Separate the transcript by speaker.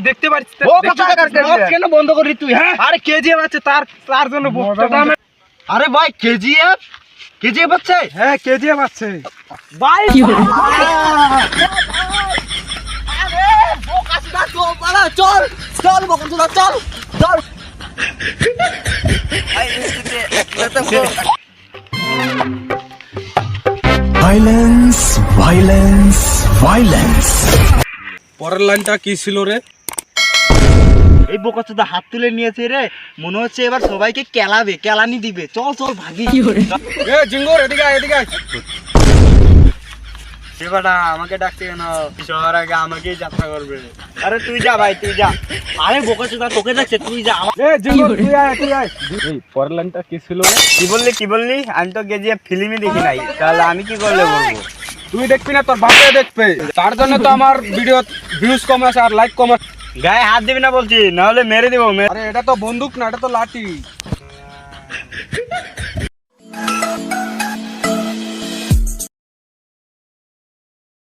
Speaker 1: দেখতে পাচ্ছিস কেন বন্ধ করি তুই? হ্যাঁ, আরে কেজিএফ আছে, তার জন্য। আরে ভাই কেজিএফ আছে? হ্যাঁ, কেজিএফ আছে ভাই। চল চল বকুলতলা, চল চল।
Speaker 2: Violence violence violence.
Speaker 1: পরের লাইনটা কি ছিল রে?
Speaker 3: এই বোকাচোদা হাত তুলে নিয়েছে রে, মনে হচ্ছে এবার সবাইকে কেলানি দিবে। চল চল ভাগি।
Speaker 1: এ জিঙ্গর, এদিকে আয়, এদিকে আয়।
Speaker 3: এবারটা আমাকে ডাকতে কেন? শহর আগে আমাকেই যাত্রা করবে। আরে তুই যা ভাই, তুই যা। আরে বোকাচোদা তোকে ডাকছে, তুই যা।
Speaker 1: এ জিঙ্গর, তুই আয়, তুই আয়। এই পরের লাইনটা কি ছিল রে?
Speaker 3: কি বললি? আমি তো কেজিএফ ফিল্মই দেখি নাই, তাহলে আমি কি করলে বলবো?
Speaker 1: তুই দেখবি না, তোর বাপে দেখবে। তার জন্য তো আমার ভিডিও ভিউজ কম আছে আর লাইক কম আছে।
Speaker 3: গায়ে হাত দিবি না বলছি, নাহলে মেরে দিব।
Speaker 1: আরে এটা তো বন্দুক না, এটা তো লাঠি।